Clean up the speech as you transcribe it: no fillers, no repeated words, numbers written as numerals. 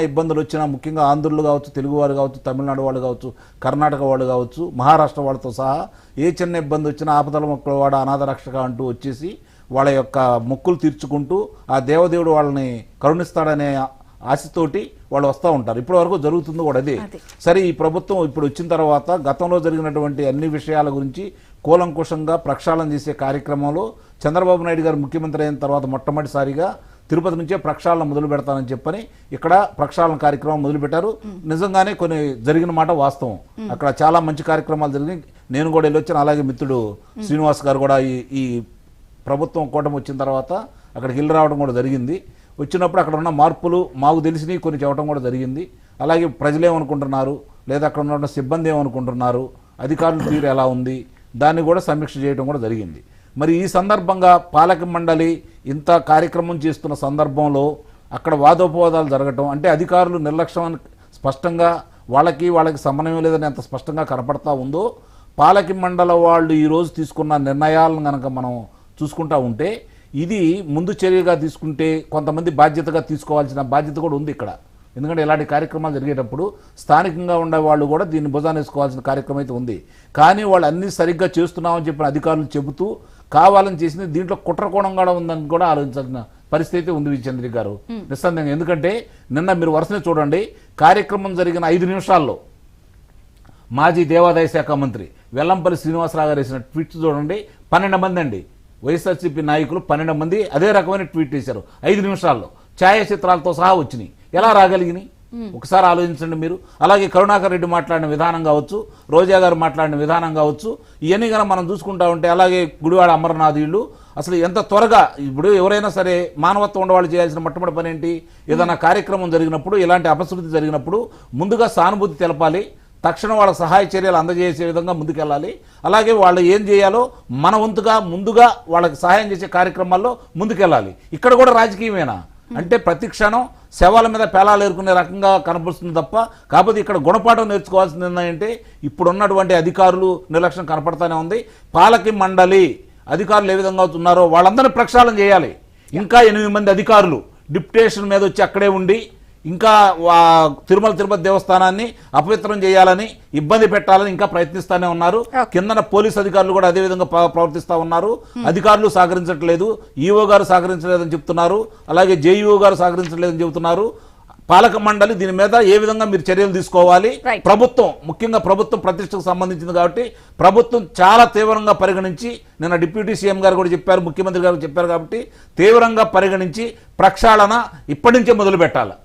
ఇబ్బందులు వచ్చినా ముఖ్యంగా ఆంధ్రులు కావచ్చు, తెలుగు వారు కావచ్చు, తమిళనాడు వాళ్ళు కావచ్చు, కర్ణాటక వాళ్ళు కావచ్చు, మహారాష్ట్ర వాళ్ళతో సహా ఏ చిన్న ఇబ్బంది వచ్చినా ఆపదల మొక్కల వాడ అనాథ రక్షక అంటూ వచ్చేసి వాళ్ళ యొక్క మొక్కులు తీర్చుకుంటూ ఆ దేవదేవుడు వాళ్ళని కరుణిస్తాడనే ఆశతోటి వాళ్ళు వస్తూ ఉంటారు. ఇప్పటి వరకు జరుగుతుంది కూడా అదే. సరే, ఈ ప్రభుత్వం ఇప్పుడు వచ్చిన తర్వాత గతంలో జరిగినటువంటి అన్ని విషయాల గురించి కూలంకుషంగా ప్రక్షాళన చేసే కార్యక్రమంలో చంద్రబాబు నాయుడు గారు ముఖ్యమంత్రి అయిన తర్వాత మొట్టమొదటిసారిగా తిరుపతి నుంచే ప్రక్షాళన మొదలు పెడతానని చెప్పని ఇక్కడ ప్రక్షాళన కార్యక్రమం మొదలుపెట్టారు. నిజంగానే కొన్ని జరిగిన మాట వాస్తవం. అక్కడ చాలా మంచి కార్యక్రమాలు జరిగినాయి. నేను కూడా వెళ్ళొచ్చాను. అలాగే మిత్రుడు శ్రీనివాస్ గారు కూడా ఈ ప్రభుత్వం కూటమి వచ్చిన తర్వాత అక్కడికి వెళ్ళి రావడం కూడా జరిగింది. వచ్చినప్పుడు అక్కడ ఉన్న మార్పులు మాకు తెలిసినవి కొన్ని చెప్పడం కూడా జరిగింది. అలాగే ప్రజలు ఏమనుకుంటున్నారు, లేదా అక్కడ ఉన్న సిబ్బంది ఏమనుకుంటున్నారు, అధికారుల తీరు ఎలా ఉంది, దాన్ని కూడా సమీక్ష చేయడం కూడా జరిగింది. మరి ఈ సందర్భంగా పాలక మండలి ఇంత కార్యక్రమం చేస్తున్న సందర్భంలో అక్కడ వాదోపవాదాలు జరగటం అంటే అధికారులు నిర్లక్ష్యం స్పష్టంగా వాళ్ళకి సమన్వయం లేదని ఎంత స్పష్టంగా కనపడతా ఉందో, పాలక మండలి వాళ్ళు ఈరోజు తీసుకున్న నిర్ణయాలను కనుక మనం చూసుకుంటా ఉంటే ఇది ముందు చర్యగా తీసుకుంటే కొంతమంది బాధ్యతగా తీసుకోవాల్సిన బాధ్యత కూడా ఉంది ఇక్కడ. ఎందుకంటే ఇలాంటి కార్యక్రమాలు జరిగేటప్పుడు స్థానికంగా ఉండే వాళ్ళు కూడా దీన్ని భుజాన్ని వేసుకోవాల్సిన కార్యక్రమం అయితే ఉంది. కానీ వాళ్ళు అన్ని సరిగ్గా చేస్తున్నామని చెప్పిన అధికారులు చెబుతూ కావాలని చేసింది దీంట్లో కుట్రకోణం కూడా ఉందని కూడా ఆలోచించాల్సిన పరిస్థితి ఉంది విజయచంద్రి గారు, నిస్సందేహంగా. ఎందుకంటే నిన్న మీరు వరుసనే చూడండి, కార్యక్రమం జరిగిన 5 నిమిషాల్లో మాజీ దేవాదాయ శాఖ మంత్రి వెల్లంపల్లి శ్రీనివాసరావు గారు వేసిన ట్వీట్స్ చూడండి. 12 మంది అండి వైఎస్ఆర్సీపీ నాయకులు 12 మంది అదే రకమైన ట్వీట్ చేశారు 5 నిమిషాల్లో. ఛాయాచిత్రాలతో సహా వచ్చినాయి. ఎలా రాగలిగినాయి ఒకసారి ఆలోచించండి మీరు. అలాగే కరుణాకర్ రెడ్డి మాట్లాడిన విధానం కావచ్చు, రోజా గారు మాట్లాడిన విధానం కావచ్చు, ఇవన్నీ కనుక మనం చూసుకుంటా ఉంటే, అలాగే గుడివాడ అమరనాథుళ్ళు అసలు ఎంత త్వరగా ఇప్పుడు ఎవరైనా సరే మానవత్వం ఉండవాళ్ళు చేయాల్సిన మొట్టమొదటి పని ఏంటి? ఏదైనా కార్యక్రమం జరిగినప్పుడు, ఇలాంటి అపశృతి జరిగినప్పుడు ముందుగా సానుభూతి తెలపాలి, తక్షణం వాళ్ళ సహాయ చర్యలు అందజేసే విధంగా ముందుకెళ్ళాలి. అలాగే వాళ్ళు ఏం చేయాలో మన వంతుగా ముందుగా వాళ్ళకి సహాయం చేసే కార్యక్రమాల్లో ముందుకెళ్ళాలి. ఇక్కడ కూడా రాజకీయమేనా అంటే ప్రతి క్షణం శవాల మీద పేలాలు ఏరుకునే రకంగా కనపడుతుంది తప్ప. కాకపోతే ఇక్కడ గుణపాఠం నేర్చుకోవాల్సింది ఏంటంటే ఇప్పుడున్నటువంటి అధికారులు నిర్లక్ష్యం కనపడతానే ఉంది. పాలక మండలి అధికారులు ఏ విధంగా ఉన్నారో వాళ్ళందరినీ ప్రక్షాళన చేయాలి. ఇంకా 8 మంది అధికారులు డిప్యుటేషన్ మీద వచ్చి అక్కడే ఉండి ఇంకా తిరుపతి దేవస్థానాన్ని అపవిత్రం చేయాలని, ఇబ్బంది పెట్టాలని ఇంకా ప్రయత్నిస్తూనే ఉన్నారు. కిందన పోలీస్ అధికారులు కూడా అదే విధంగా ప్రవర్తిస్తూ ఉన్నారు. అధికారులు సహకరించట్లేదు, ఈఓ గారు సహకరించలేదని చెప్తున్నారు, అలాగే జేఈఓ గారు సహకరించలేదని చెబుతున్నారు. పాలక మండలి దీని మీద ఏ విధంగా మీరు చర్యలు తీసుకోవాలి? ప్రభుత్వం, ముఖ్యంగా ప్రభుత్వం ప్రతిష్టకు సంబంధించింది కాబట్టి ప్రభుత్వం చాలా తీవ్రంగా పరిగణించి, నిన్న డిప్యూటీ సీఎం గారు కూడా చెప్పారు, ముఖ్యమంత్రి గారు చెప్పారు కాబట్టి తీవ్రంగా పరిగణించి ప్రక్షాళన ఇప్పటి నుంచే మొదలు పెట్టాలి.